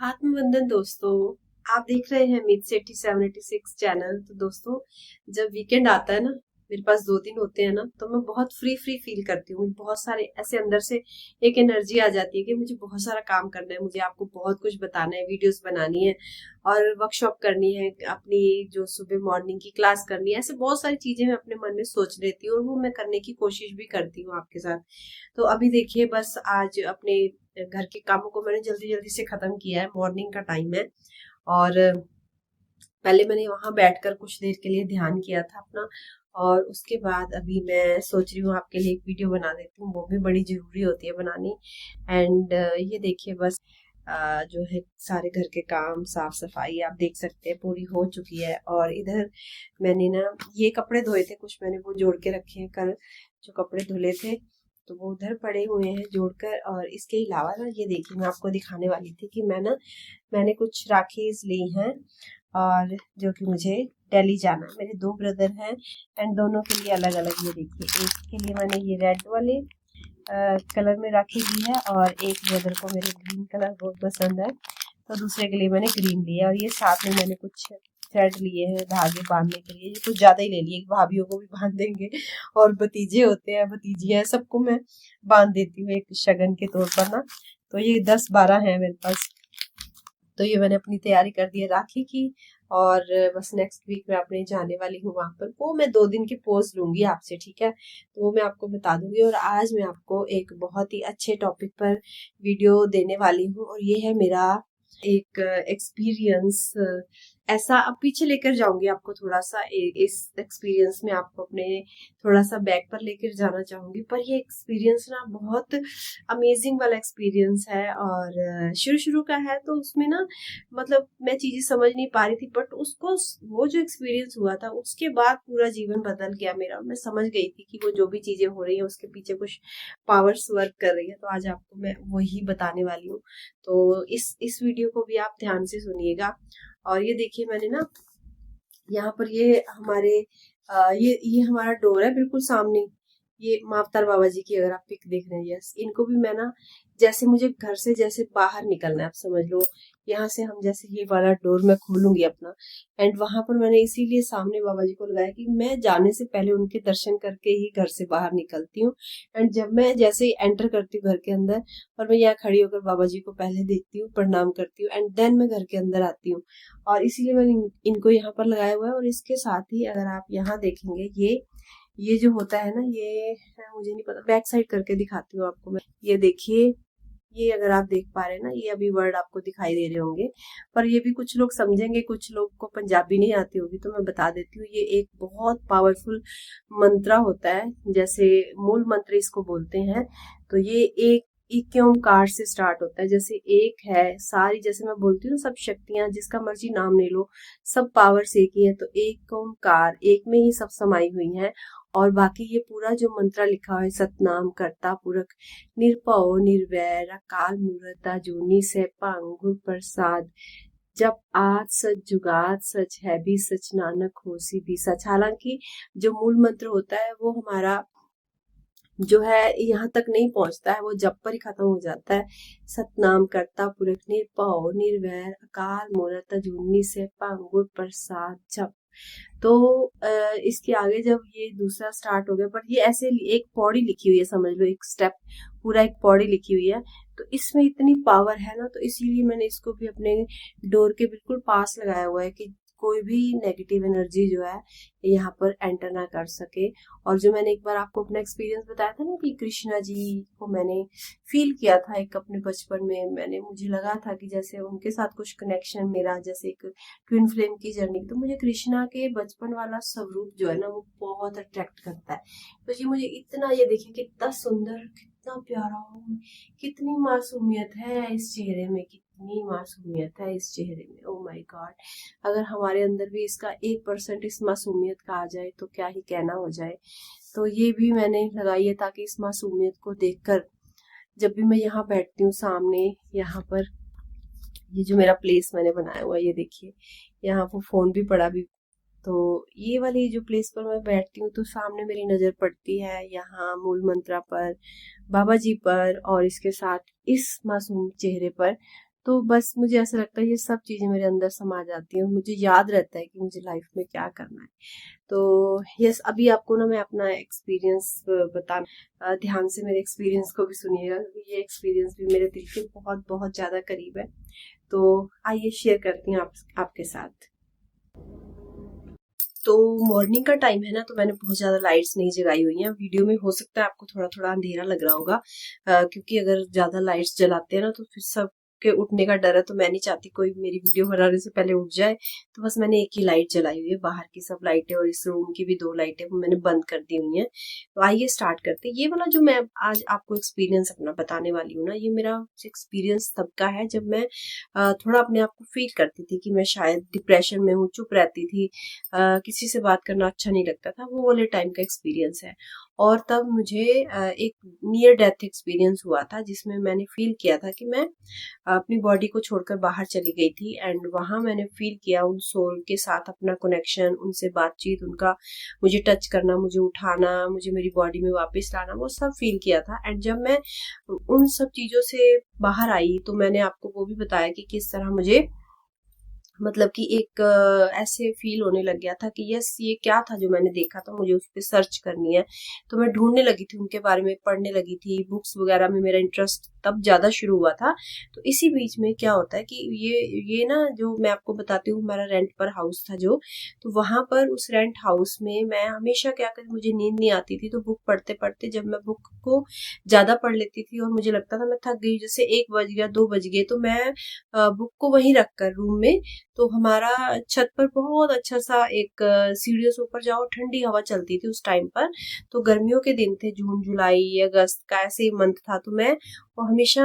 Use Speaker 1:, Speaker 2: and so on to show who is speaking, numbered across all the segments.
Speaker 1: आत्मवंदन दोस्तों। आप देख रहे हैं मीत सेठी 786 चैनल। तो दोस्तों, जब वीकेंड आता है ना, मेरे पास 2 दिन होते हैं ना, तो मैं बहुत फ्री फ्री फील करती हूँ। बहुत सारे ऐसे अंदर से एक एनर्जी आ जाती है कि मुझे बहुत सारा काम करना है, मुझे आपको बहुत कुछ बताना है, वीडियोस बनानी है और वर्कशॉप करनी है, अपनी जो सुबह मॉर्निंग की क्लास करनी है। ऐसे बहुत सारी चीजें मैं अपने मन में सोच लेती हूँ और वो मैं करने की कोशिश भी करती हूँ आपके साथ। तो अभी देखिए, बस आज अपने घर के कामों को मैंने जल्दी जल्दी से खत्म किया है। मॉर्निंग का टाइम है और पहले मैंने वहां बैठकर कुछ देर के लिए ध्यान किया था अपना, और उसके बाद अभी मैं सोच रही हूँ आपके लिए एक वीडियो बना देती हूँ, वो भी बड़ी जरूरी होती है बनानी। एंड ये देखिए, बस जो है सारे घर के काम, साफ सफाई आप देख सकते हैं पूरी हो चुकी है। और इधर मैंने ना ये कपड़े धोए थे कुछ, मैंने वो जोड़ के रखे हैं। कल जो कपड़े धुले थे तो वो उधर पड़े हुए हैं जोड़कर। और इसके अलावा ना, ये देखिए, मैं आपको दिखाने वाली थी कि मैंने कुछ राखीज ली हैं, और जो कि मुझे दिल्ली जाना है। मेरे 2 ब्रदर हैं एंड दोनों के लिए अलग अलग। ये देखिए, एक के लिए मैंने ये रेड वाले कलर में राखी ली है, और एक ब्रदर को मेरे ग्रीन कलर बहुत पसंद है, तो दूसरे के लिए मैंने ग्रीन लिया। और ये साथ में मैंने कुछ थ्रेड लिए हैं धागे बांधने के लिए, ये कुछ ज्यादा ही ले लिए, भाभीियों को भी बांध देंगे और भतीजे होते हैं, भतीजियां, सबको मैं बांध देती हूँ एक शगन के तौर पर ना। तो ये 10-12 है मेरे पास। तो ये मैंने अपनी तैयारी कर दी है राखी की, और बस नेक्स्ट वीक मैं अपने जाने वाली हूँ वहां पर। वो मैं 2 दिन की पोज लूंगी आपसे, ठीक है, तो वो मैं आपको बता दूंगी। और आज मैं आपको एक बहुत ही अच्छे टॉपिक पर वीडियो देने वाली हूँ, और ये है मेरा एक एक्सपीरियंस। ऐसा अब पीछे लेकर जाऊंगी आपको थोड़ा सा, इस एक्सपीरियंस में आपको अपने थोड़ा सा बैक पर लेकर जाना चाहूंगी। पर ये एक्सपीरियंस ना बहुत अमेजिंग वाला एक्सपीरियंस है, और शुरू शुरू का है, तो उसमें ना मतलब मैं चीजें समझ नहीं पा रही थी, बट उसको, वो जो एक्सपीरियंस हुआ था उसके बाद पूरा जीवन बदल गया मेरा। मैं समझ गई थी कि वो जो भी चीजें हो रही है उसके पीछे कुछ पावर्स वर्क कर रही है। तो आज आपको मैं वही बताने वाली हूँ, तो इस वीडियो को भी आप ध्यान से सुनिएगा। और ये देखिए, मैंने ना यहाँ पर ये हमारे ये हमारा डोर है बिल्कुल सामने। ये मावतार बाबा जी की अगर आप पिक देख रहे हैं, यस, इनको भी मैं ना, जैसे मुझे घर से जैसे बाहर निकलना है, आप समझ लो, यहाँ से हम जैसे ये वाला डोर मैं खोलूंगी अपना, एंड वहां पर मैंने इसीलिए सामने बाबा जी को लगाया कि मैं जाने से पहले उनके दर्शन करके ही घर से बाहर निकलती हूँ। एंड जब मैं जैसे ही एंटर करती हूँ घर के अंदर, और मैं यहाँ खड़ी होकर बाबा जी को पहले देखती हूँ, प्रणाम करती हूँ, एंड देन मैं घर के अंदर आती हूँ। और इसीलिए मैंने इनको यहाँ पर लगाया हुआ है। और इसके साथ ही अगर आप यहाँ देखेंगे, ये जो होता है ना, ये मुझे नहीं पता, बैक साइड करके दिखाती हूँ आपको मैं। ये देखिए, ये अगर आप देख पा रहे हैं ना, ये अभी वर्ड आपको दिखाई दे रहे होंगे, पर ये भी कुछ लोग समझेंगे, कुछ लोग को पंजाबी नहीं आती होगी, तो मैं बता देती हूँ। ये एक बहुत पावरफुल मंत्र होता है, जैसे मूल मंत्र इसको बोलते हैं। तो ये एक ओंकार से स्टार्ट होता है। जैसे एक है, सारी, जैसे मैं बोलती हूँ, सब शक्तियां, जिसका मर्जी नाम ले लो, सब पावर्स एक ही है। तो एक ओंकार, एक में ही सब समाई हुई है। और बाकी ये पूरा जो मंत्र लिखा हुआ है, सतनाम करता पुरख निरभउ निर्वैर अकाल मूरत अजूनी सैभं गुर प्रसाद, जब आज सच जुगाद सच है भी सच, नानक होसी भी सच। हालांकि जो मूल मंत्र होता है वो हमारा जो है यहाँ तक नहीं पहुंचता है, वो जब पर ही खत्म हो जाता है। सतनाम करता पुरख निरभउ निर्वैर अकाल मूरत अजूनी सैभं गुर प्रसाद, जब। तो इसके आगे जब ये दूसरा स्टार्ट हो गया, पर ये ऐसे एक पौड़ी लिखी हुई है, समझ लो एक स्टेप, पूरा एक पौड़ी लिखी हुई है। तो इसमें इतनी पावर है ना, तो इसीलिए मैंने इसको भी अपने डोर के बिल्कुल पास लगाया हुआ है कि कोई भी नेगेटिव एनर्जी जो है यहाँ पर एंटर ना कर सके। और जो मैंने एक बार आपको अपना एक्सपीरियंस बताया था ना, कि कृष्णा जी को मैंने फील किया था एक अपने बचपन में, मुझे लगा था कि जैसे उनके साथ कुछ कनेक्शन मेरा, जैसे एक ट्विन फ्लेम की जर्नी। तो मुझे कृष्णा के बचपन वाला स्वरूप जो है ना, वो बहुत अट्रैक्ट करता है। तो ये मुझे इतना, ये देखिए कितना सुंदर, कितना प्यारा हूँ, कितनी मासूमियत है इस चेहरे में, कितनी मासूमियत है इस चेहरे में। ओ माय गॉड, अगर हमारे अंदर भी इसका 1% इस मासूमियत का आ जाए तो क्या ही कहना हो जाए। तो ये भी मैंने लगाई है ताकि इस मासूमियत को देखकर जब भी मैं यहाँ बैठती हूँ सामने, यहाँ पर ये जो मेरा प्लेस मैंने बनाया हुआ है, ये देखिए, यहाँ वो फोन भी पड़ा भी, तो ये वाली जो प्लेस पर मैं बैठती हूँ, तो सामने मेरी नजर पड़ती है यहाँ मूल मंत्रा पर, बाबा जी पर, और इसके साथ इस मासूम चेहरे पर। तो बस मुझे ऐसा लगता है ये सब चीज़ें मेरे अंदर समा जाती हैं और मुझे याद रहता है कि मुझे लाइफ में क्या करना है। तो यस, अभी आपको ना मैं अपना एक्सपीरियंस बता, ध्यान से मेरे एक्सपीरियंस को भी सुनिएगा, क्योंकि ये एक्सपीरियंस भी मेरे दिल के बहुत बहुत ज़्यादा करीब है। तो आइए शेयर करती हूँ आपके साथ। तो मॉर्निंग का टाइम है ना, तो मैंने बहुत ज्यादा लाइट्स नहीं जगाई हुई हैं। वीडियो में हो सकता है आपको थोड़ा थोड़ा अंधेरा लग रहा होगा, क्योंकि अगर ज्यादा लाइट्स जलाते हैं ना तो फिर सब के उठने का डर है, तो मैं नहीं चाहती कोई मेरी वीडियो बनाने से पहले उठ जाए। तो बस मैंने एक ही लाइट जलाई हुई है, बाहर की सब लाइटें और इस रूम की भी 2 लाइटें वो मैंने बंद कर दी हुई हैं। तो आइए स्टार्ट करते हैं। ये वाला जो मैं आज आपको एक्सपीरियंस अपना बताने वाली हूँ ना, ये मेरा एक्सपीरियंस तब का है जब मैं थोड़ा अपने आप को फील करती थी कि मैं शायद डिप्रेशन में हूँ, चुप रहती थी, किसी से बात करना अच्छा नहीं लगता था। वो वाले टाइम का एक्सपीरियंस है। और तब मुझे एक नियर डेथ एक्सपीरियंस हुआ था, जिसमें मैंने फील किया था कि मैं अपनी बॉडी को छोड़कर बाहर चली गई थी, एंड वहां मैंने फील किया उन सोल के साथ अपना कनेक्शन, उनसे बातचीत, उनका मुझे टच करना, मुझे उठाना, मुझे मेरी बॉडी में वापस लाना, वो सब फील किया था। एंड जब मैं उन सब चीजों से बाहर आई तो मैंने आपको वो भी बताया कि किस तरह मुझे मतलब कि एक ऐसे फील होने लग गया था कि यस, ये क्या था जो मैंने देखा था, मुझे उस पर सर्च करनी है। तो मैं ढूंढने लगी थी, उनके बारे में पढ़ने लगी थी, बुक्स वगैरह में मेरा इंटरेस्ट तब ज्यादा शुरू हुआ था। तो इसी बीच में क्या होता है कि ये ना, जो मैं आपको बताती हूँ, हमारा रेंट पर हाउस था जो, तो वहां पर उस रेंट हाउस में मैं हमेशा क्या कर, मुझे नींद नहीं आती थी, तो बुक पढ़ते पढ़ते जब मैं बुक को ज्यादा पढ़ लेती थी और मुझे लगता था मैं थक गई, जैसे 1 बज गया 2 बज गए, तो मैं बुक को वहीं रखकर रूम में, तो हमारा छत पर बहुत अच्छा सा एक सीढ़ियों से ऊपर जाओ, ठंडी हवा चलती थी उस टाइम पर। तो गर्मियों के दिन थे, जून जुलाई अगस्त का ऐसे ही मंथ था, तो मैं वो हमेशा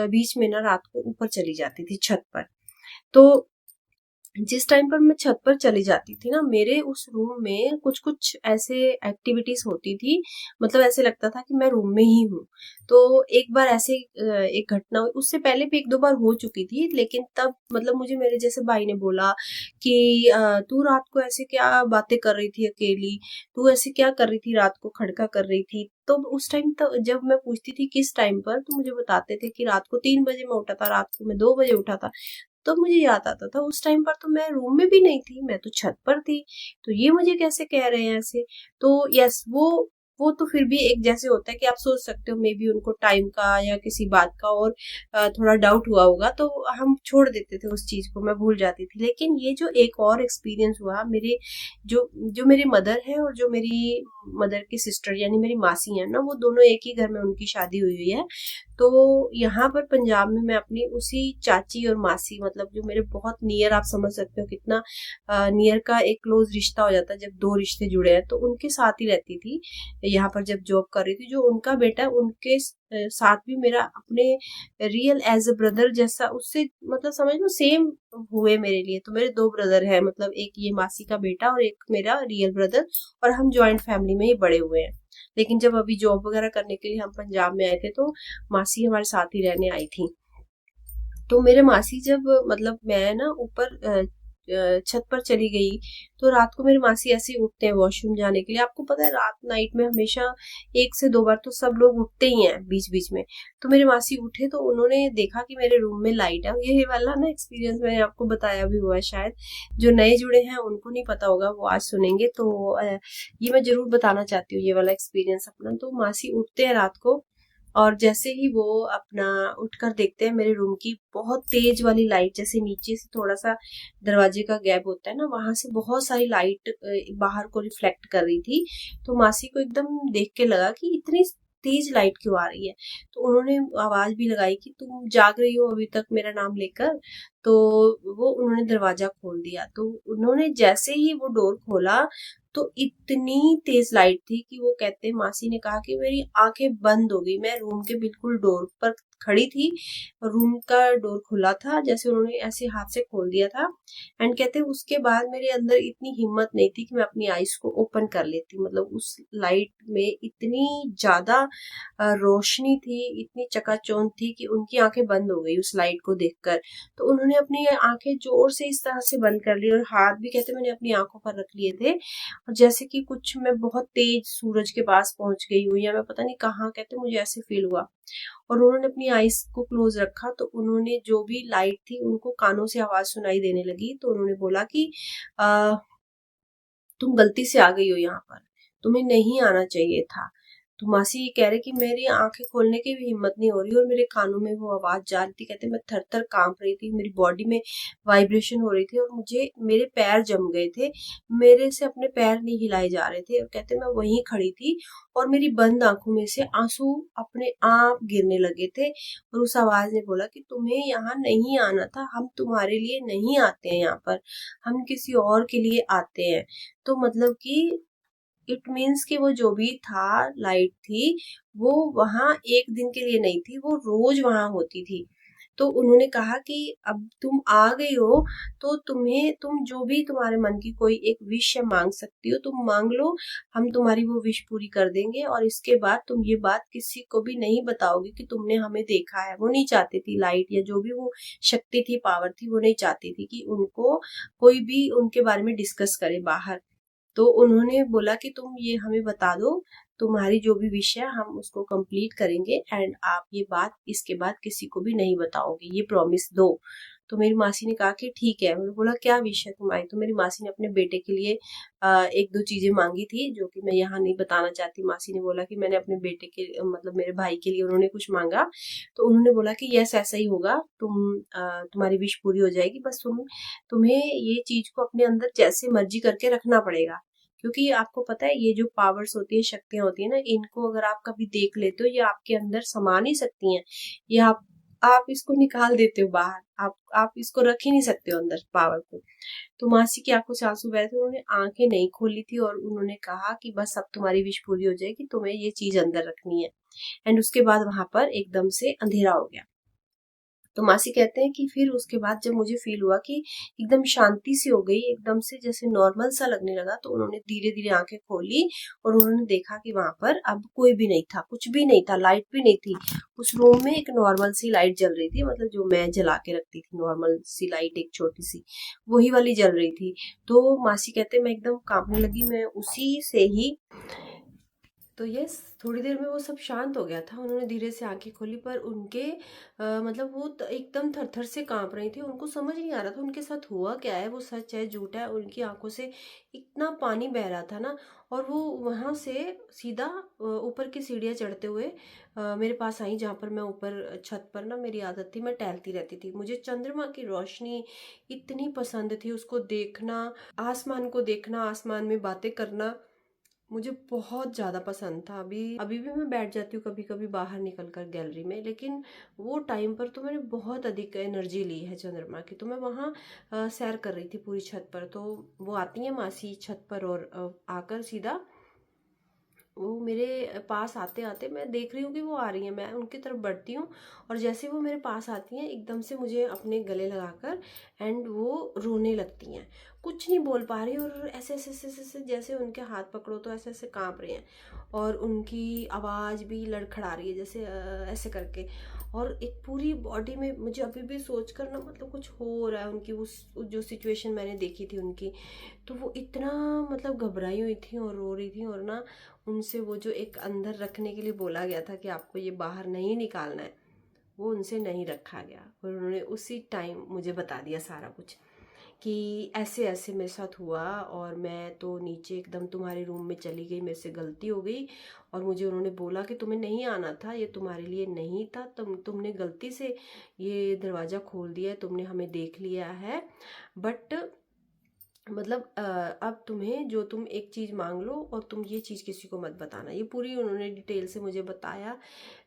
Speaker 1: बीच में ना रात को ऊपर चली जाती थी छत पर। तो जिस टाइम पर मैं छत पर चली जाती थी ना, मेरे उस रूम में कुछ कुछ ऐसे एक्टिविटीज होती थी, मतलब ऐसे लगता था कि मैं रूम में ही हूँ। तो एक बार ऐसे एक घटना हुई, उससे पहले भी 1-2 बार हो चुकी थी, लेकिन तब मतलब मुझे मेरे जैसे भाई ने बोला कि तू रात को ऐसे क्या बातें कर रही थी अकेली, तू ऐसे क्या कर रही थी, रात को खड़का कर रही थी। तो उस टाइम तो जब मैं पूछती थी किस टाइम पर, तो मुझे बताते थे कि रात को 3 बजे मैं उठा था, रात को मैं 2 बजे उठा था। तो मुझे याद आता था उस टाइम पर तो मैं रूम में भी नहीं थी, मैं तो छत पर थी, तो ये मुझे कैसे कह रहे हैं ऐसे। तो यस, वो तो फिर भी एक जैसे होता है कि आप सोच सकते हो मे बी उनको टाइम का या किसी बात का और थोड़ा डाउट हुआ होगा, तो हम छोड़ देते थे उस चीज को, मैं भूल जाती थी। लेकिन ये जो एक और एक्सपीरियंस हुआ, मेरे जो जो मेरी मदर है और जो मेरी मदर की सिस्टर यानी मेरी मासी है ना, वो दोनों एक ही घर में उनकी शादी हुई हुई है। तो यहाँ पर पंजाब में मैं अपनी उसी चाची और मासी, मतलब जो मेरे बहुत नियर, आप समझ सकते हो कितना नियर का एक क्लोज रिश्ता हो जाता है जब 2 रिश्ते जुड़े हैं, तो उनके साथ ही रहती थी यहाँ पर जब जॉब कर रही थी। जो उनका बेटा, उनके साथ भी मेरा अपने रियल एज अ ब्रदर जैसा, उससे मतलब समझ लो सेम हुए मेरे लिए। तो मेरे 2 ब्रदर हैं, मतलब एक ये मासी का बेटा और एक मेरा रियल ब्रदर, और हम ज्वाइंट फैमिली में ही बड़े हुए हैं। लेकिन जब अभी जॉब वगैरह करने के लिए हम पंजाब में आए थे, तो मासी हमारे साथ ही रहने आई थी। तो मेरे मासी जब, मतलब मैं ना ऊपर छत पर चली गई, तो रात को मेरे मासी ऐसे ही उठते हैं वॉशरूम जाने के लिए। आपको पता है रात नाइट में हमेशा 1 से 2 बार तो सब लोग उठते ही हैं बीच बीच में। तो मेरे मासी उठे तो उन्होंने देखा कि मेरे रूम में लाइट है। ये वाला ना एक्सपीरियंस मैंने आपको बताया भी हुआ है शायद, जो नए जुड़े हैं उनको नहीं पता होगा, वो आज सुनेंगे। तो ये मैं जरूर बताना चाहती हूँ, ये वाला एक्सपीरियंस अपना। तो मासी उठते हैं रात को, और जैसे ही वो अपना उठकर देखते हैं मेरे रूम की बहुत तेज वाली लाइट, जैसे नीचे से थोड़ा सा दरवाजे का गैप होता है ना, वहां से बहुत सारी लाइट बाहर को रिफ्लेक्ट कर रही थी। तो मासी को एकदम देख के लगा कि इतनी तेज लाइट क्यों आ रही है। तो उन्होंने आवाज भी लगाई कि तुम जाग रही हो अभी तक मेरा नाम लेकर। तो वो उन्होंने दरवाजा खोल दिया। तो उन्होंने जैसे ही वो डोर खोला, तो इतनी तेज लाइट थी कि वो कहते, मासी ने कहा कि मेरी आंखें बंद हो गई। मैं रूम के बिल्कुल डोर पर खड़ी थी, रूम का डोर खुला था, जैसे उन्होंने ऐसे हाथ से खोल दिया था। एंड कहते उसके बाद मेरे अंदर इतनी हिम्मत नहीं थी कि मैं अपनी आईज को ओपन कर लेती, मतलब उस लाइट में इतनी ज्यादा रोशनी थी, इतनी चकाचौंध थी कि उनकी आंखें बंद हो गई उस लाइट को देखकर। तो उन्होंने अपनी आंखें जोर से इस तरह से बंद कर ली, और हाथ भी कहते मैंने अपनी आंखों पर रख लिए थे, और जैसे कि कुछ मैं बहुत तेज सूरज के पास पहुंच गई हूँ, या मैं पता नहीं कहाँ, कहते मुझे ऐसे फील हुआ। और उन्होंने अपनी आईज को क्लोज रखा तो उन्होंने जो भी लाइट थी उनको कानों से आवाज सुनाई देने लगी। तो उन्होंने बोला कि तुम गलती से आ गई हो यहाँ पर, तुम्हें नहीं आना चाहिए था। तो मासी कह रहे कि मेरी आंखें खोलने की भी हिम्मत नहीं हो रही और मेरे कानों में वो आवाज जा रही थी। कहते मैं थर थर कांप रही थी, मेरी बॉडी में वाइब्रेशन हो रही थी और मुझे मेरे पैर जम गए थे, मेरे से अपने पैर नहीं हिलाए जा रहे थे। और कहते मैं वहीं खड़ी थी और मेरी बंद आंखों में से आंसू अपने आप गिरने लगे थे। और उस आवाज ने बोला कि तुम्हें यहाँ नहीं आना था, हम तुम्हारे लिए नहीं आते हैं यहाँ पर, हम किसी और के लिए आते हैं। तो मतलब कि इट मीन्स कि वो जो भी था, लाइट थी, वो वहां एक दिन के लिए नहीं थी, वो रोज वहां होती थी। तो उन्होंने कहा कि अब तुम आ गई हो तो तुम जो भी तुम्हारे मन की कोई एक विश मांग सकती हो, तुम मांग लो, हम तुम्हारी वो विश पूरी कर देंगे। और इसके बाद तुम ये बात किसी को भी नहीं बताओगे कि तुमने हमें देखा है। वो नहीं चाहती थी, लाइट या जो भी वो शक्ति थी, पावर थी, वो नहीं चाहती थी कि उनको कोई भी उनके बारे में डिस्कस करे बाहर। तो उन्होंने बोला कि तुम ये हमें बता दो, तुम्हारी जो भी विश है हम उसको कंप्लीट करेंगे एंड आप ये बात इसके बाद किसी को भी नहीं बताओगे, ये प्रॉमिस दो। तो मेरी मासी ने कहा कि ठीक है। मैंने बोला क्या विश है तुम्हारी? तो मेरी मासी ने अपने बेटे के लिए एक दो चीजें मांगी थी जो कि मैं यहाँ नहीं बताना चाहती। मासी ने बोला कि मैंने अपने बेटे के मतलब मेरे भाई के लिए उन्होंने कुछ मांगा। तो उन्होंने बोला कि यस ऐसा ही होगा, तुम्हारी विश पूरी हो जाएगी, बस तुम्हें ये चीज को अपने अंदर जैसे मर्जी करके रखना पड़ेगा। क्योंकि आपको पता है ये जो पावर्स होती है, शक्तियां होती है ना, इनको अगर आप कभी देख लेते हो ये आपके अंदर समा नहीं सकती हैं। ये आप इसको निकाल देते हो बाहर, आप इसको रख ही नहीं सकते हो अंदर पावर को। तो मासी की आंखों से आंसू बह रहे थे, उन्होंने आंखें नहीं खोली थी और उन्होंने कहा कि बस अब तुम्हारी विश पूरी हो जाएगी, तुम्हें ये चीज अंदर रखनी है। एंड उसके बाद वहां पर एकदम से अंधेरा हो गया। तो मासी कहते हैं कि फिर उसके बाद जब मुझे फील हुआ कि एकदम शांति सी हो गई, एकदम से जैसे नॉर्मल सा लगने लगा, तो उन्होंने धीरे धीरे आंखें खोली और उन्होंने देखा कि वहां पर अब कोई भी नहीं था, कुछ भी नहीं था, लाइट भी नहीं थी। उस रूम में एक नॉर्मल सी लाइट जल रही थी, मतलब जो मैं जला के रखती थी, नॉर्मल सी लाइट एक छोटी सी, वही वाली जल रही थी। तो मासी कहते मैं एकदम कांपने लगी, मैं उसी से ही। तो यस, थोड़ी देर में वो सब शांत हो गया था। उन्होंने धीरे से आंखें खोली पर उनके मतलब वो एकदम थरथर से कांप रही थी। उनको समझ नहीं आ रहा था उनके साथ हुआ क्या है, वो सच है झूठ है। उनकी आंखों से इतना पानी बह रहा था ना। और वो वहां से सीधा ऊपर की सीढ़ियां चढ़ते हुए मेरे पास आई, जहाँ पर मैं ऊपर छत पर ना, मेरी आदत थी मैं टहलती रहती थी। मुझे चंद्रमा की रोशनी इतनी पसंद थी, उसको देखना, आसमान को देखना, आसमान में बातें करना मुझे बहुत ज़्यादा पसंद था। अभी अभी भी मैं बैठ जाती हूँ कभी कभी बाहर निकल कर गैलरी में, लेकिन वो टाइम पर तो मैंने बहुत अधिक एनर्जी ली है चंद्रमा की। तो मैं वहाँ सैर कर रही थी पूरी छत पर। तो वो आती है मासी छत पर और आकर सीधा वो मेरे पास आते आते मैं देख रही हूँ कि वो आ रही हैं, मैं उनकी तरफ बढ़ती हूँ और जैसे वो मेरे पास आती हैं एकदम से मुझे अपने गले लगाकर एंड वो रोने लगती हैं। कुछ नहीं बोल पा रही और ऐसे ऐसे ऐसे ऐसे ऐसे जैसे उनके हाथ पकड़ो तो ऐसे ऐसे कांप रहे हैं और उनकी आवाज़ भी लड़खड़ा रही है जैसे ऐसे करके। और एक पूरी बॉडी में मुझे अभी भी सोच कर ना मतलब कुछ हो रहा है उनकी उस जो सिचुएशन मैंने देखी थी उनकी। तो वो इतना मतलब घबराई हुई थी और रो रही थी और ना उनसे वो जो एक अंदर रखने के लिए बोला गया था कि आपको ये बाहर नहीं निकालना है, वो उनसे नहीं रखा गया। और उन्होंने उसी टाइम मुझे बता दिया सारा कुछ कि ऐसे ऐसे मेरे साथ हुआ और मैं तो नीचे एकदम तुम्हारे रूम में चली गई, मेरे से गलती हो गई। और मुझे उन्होंने बोला कि तुम्हें नहीं आना था, ये तुम्हारे लिए नहीं था, तुमने गलती से ये दरवाज़ा खोल दिया है, तुमने हमें देख लिया है, बट मतलब अब तुम्हें जो तुम एक चीज़ मांग लो और तुम ये चीज़ किसी को मत बताना। ये पूरी उन्होंने डिटेल से मुझे बताया।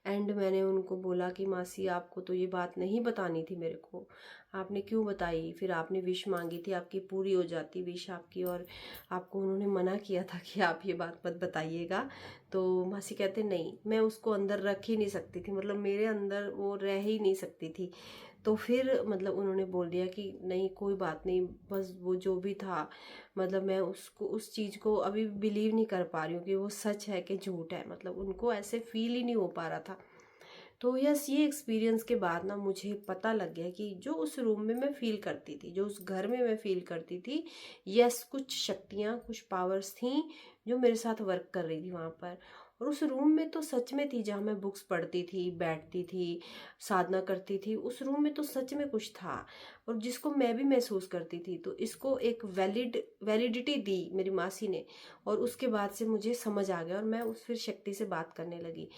Speaker 1: एंड मैंने उनको बोला कि मासी आपको तो ये बात नहीं बतानी थी मेरे को, आपने क्यों बताई? फिर आपने विश मांगी थी, आपकी पूरी हो जाती विश आपकी, और आपको उन्होंने मना किया था कि आप ये बात मत बताइएगा। तो मासी कहते नहीं, मैं उसको अंदर रख ही नहीं सकती थी, मतलब मेरे अंदर वो रह ही नहीं सकती थी। तो फिर मतलब उन्होंने बोल दिया कि नहीं कोई बात नहीं, बस वो जो भी था, मतलब मैं उसको उस चीज़ को अभी बिलीव नहीं कर पा रही हूँ कि वो सच है कि झूठ है, मतलब उनको ऐसे फील ही नहीं हो पा रहा था। तो यस, ये एक्सपीरियंस के बाद ना मुझे पता लग गया कि जो उस रूम में मैं फील करती थी, जो उस घर में मैं फील करती थी, यस कुछ शक्तियाँ, कुछ पावर्स थी जो मेरे साथ वर्क कर रही थी वहाँ पर। और उस रूम में तो सच में थी, जहाँ मैं बुक्स पढ़ती थी, बैठती थी, साधना करती थी, उस रूम में तो सच में कुछ था और जिसको मैं भी महसूस करती थी। तो इसको एक वैलिडिटी दी मेरी मासी ने और उसके बाद से मुझे समझ आ गया और मैं उस फिर शक्ति से बात करने लगी।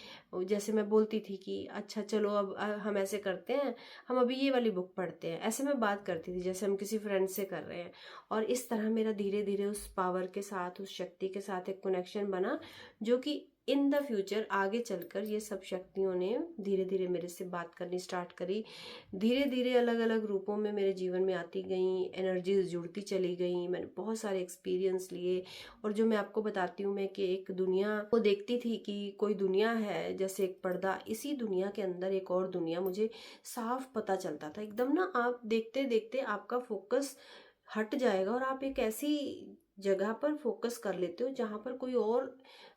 Speaker 1: जैसे मैं बोलती थी कि अच्छा चलो अब हम ऐसे करते हैं, हम अभी ये वाली बुक पढ़ते हैं, ऐसे मैं बात करती थी जैसे हम किसी फ्रेंड से कर रहे हैं। और इस तरह मेरा धीरे धीरे उस पावर के साथ, उस शक्ति के साथ एक कनेक्शन बना, जो कि इन द फ्यूचर आगे चलकर ये सब शक्तियों ने धीरे धीरे मेरे से बात करनी स्टार्ट करी। धीरे धीरे अलग अलग रूपों में मेरे जीवन में आती गई, एनर्जीज जुड़ती चली गई, मैंने बहुत सारे एक्सपीरियंस लिए। और जो मैं आपको बताती हूँ मैं कि एक दुनिया को देखती थी कि कोई दुनिया है जैसे एक पर्दा, इसी दुनिया के अंदर एक और दुनिया मुझे साफ पता चलता था एकदम ना। आप देखते देखते आपका फोकस हट जाएगा और आप एक ऐसी जगह पर फोकस कर लेते हो जहां पर कोई और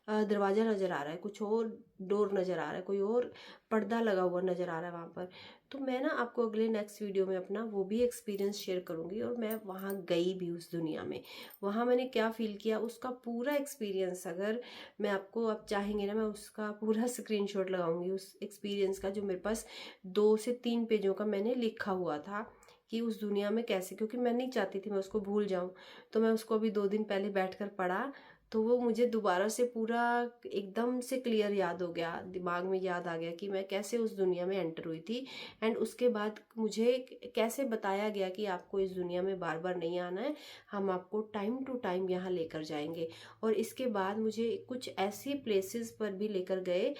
Speaker 1: दरवाजा नजर आ रहा है, कुछ और डोर नजर आ रहा है, कोई और पर्दा लगा हुआ नजर आ रहा है वहां पर। तो मैं ना आपको अगले नेक्स्ट वीडियो में अपना वो भी एक्सपीरियंस शेयर करूंगी। और मैं वहां गई भी उस दुनिया में, वहां मैंने क्या फील किया उसका पूरा एक्सपीरियंस, अगर मैं आपको आप चाहेंगे ना मैं उसका पूरा स्क्रीनशॉट लगाऊंगी उस एक्सपीरियंस का, जो मेरे पास 2 से 3 पेजों का मैंने लिखा हुआ था कि उस दुनिया में कैसे, क्योंकि मैं नहीं चाहती थी मैं उसको भूल जाऊं। तो मैं उसको अभी 2 दिन पहले बैठकर पढ़ा तो वो मुझे दोबारा से पूरा एकदम से क्लियर याद हो गया, दिमाग में याद आ गया कि मैं कैसे उस दुनिया में एंटर हुई थी। एंड उसके बाद मुझे कैसे बताया गया कि आपको इस दुनिया में बार बार नहीं आना है, हम आपको टाइम टू टाइम यहाँ लेकर जाएंगे। और इसके बाद मुझे कुछ ऐसी प्लेसेस पर भी लेकर गए,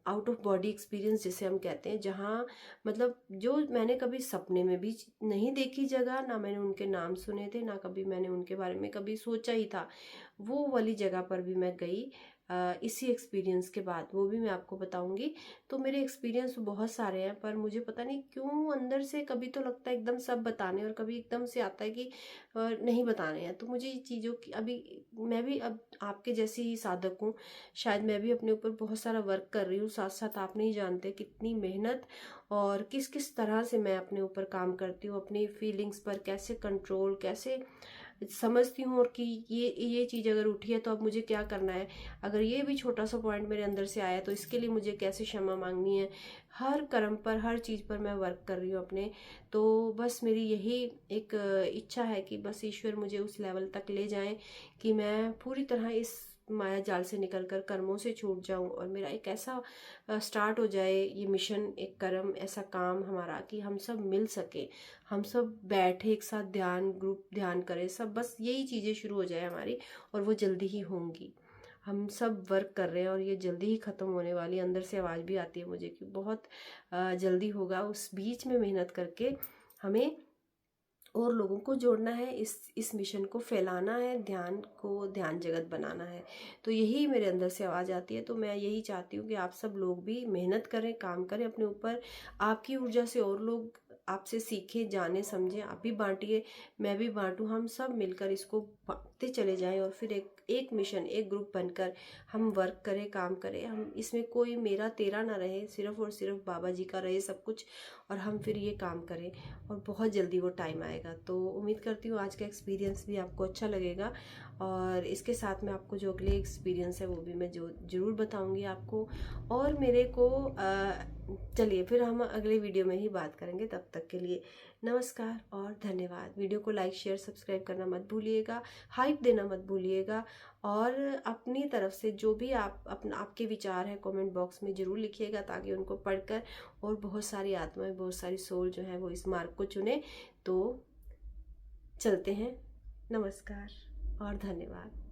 Speaker 1: आउट ऑफ बॉडी एक्सपीरियंस जिसे हम कहते हैं, जहाँ मतलब जो मैंने कभी सपने में भी नहीं देखी जगह, ना मैंने उनके नाम सुने थे, ना कभी मैंने उनके बारे में कभी सोचा ही था, वो वाली जगह पर भी मैं गई इसी एक्सपीरियंस के बाद। वो भी मैं आपको बताऊंगी। तो मेरे एक्सपीरियंस बहुत सारे हैं, पर मुझे पता नहीं क्यों अंदर से कभी तो लगता है एकदम सब बताने और कभी एकदम से आता है कि नहीं बताने हैं। तो मुझे ये चीज़ों की अभी, मैं भी अब आपके जैसी ही साधक हूँ, शायद मैं भी अपने ऊपर बहुत सारा वर्क कर रही हूँ, साथ साथ आप नहीं जानते कितनी मेहनत और किस किस तरह से मैं अपने ऊपर काम करती हूँ, अपनी फीलिंग्स पर कैसे कंट्रोल, कैसे समझती हूँ और कि ये चीज़ अगर उठी है तो अब मुझे क्या करना है, अगर ये भी छोटा सा पॉइंट मेरे अंदर से आया तो इसके लिए मुझे कैसे क्षमा मांगनी है। हर कर्म पर, हर चीज़ पर मैं वर्क कर रही हूँ अपने। तो बस मेरी यही एक इच्छा है कि बस ईश्वर मुझे उस लेवल तक ले जाए कि मैं पूरी तरह इस माया जाल से निकलकर कर्मों से छूट जाऊं और मेरा एक ऐसा स्टार्ट हो जाए ये मिशन, एक कर्म, ऐसा काम हमारा कि हम सब मिल सके, हम सब बैठे एक साथ ध्यान, ग्रुप ध्यान करें सब, बस यही चीज़ें शुरू हो जाए हमारी। और वो जल्दी ही होंगी। हम सब वर्क कर रहे हैं और ये जल्दी ही ख़त्म होने वाली। अंदर से आवाज़ भी आती है मुझे कि बहुत जल्दी होगा। उस बीच में मेहनत करके हमें और लोगों को जोड़ना है, इस मिशन को फैलाना है, ध्यान को ध्यान जगत बनाना है। तो यही मेरे अंदर से आवाज़ आती है। तो मैं यही चाहती हूँ कि आप सब लोग भी मेहनत करें, काम करें अपने ऊपर, आपकी ऊर्जा से और लोग आपसे सीखे, जाने, समझें, आप भी बांटिए, मैं भी बांटूं, हम सब मिलकर इसको बांटते चले जाएं और फिर एक मिशन, एक ग्रुप बनकर हम वर्क करें, काम करें। हम इसमें कोई मेरा तेरा ना रहे, सिर्फ और सिर्फ बाबा जी का रहे सब कुछ, और हम फिर ये काम करें और बहुत जल्दी वो टाइम आएगा। तो उम्मीद करती हूँ आज का एक्सपीरियंस भी आपको अच्छा लगेगा और इसके साथ में आपको जो अगले एक्सपीरियंस है वो भी मैं जो ज़रूर बताऊँगी आपको। और मेरे को चलिए फिर हम अगले वीडियो में ही बात करेंगे। तब तक के लिए नमस्कार और धन्यवाद। वीडियो को लाइक, शेयर, सब्सक्राइब करना मत भूलिएगा, हाइप देना मत भूलिएगा और अपनी तरफ से जो भी आपके विचार हैं कमेंट बॉक्स में ज़रूर लिखिएगा, ताकि उनको पढ़कर और बहुत सारी आत्माएं, बहुत सारी सोल जो है वो इस मार्ग को चुने। तो चलते हैं। नमस्कार और धन्यवाद।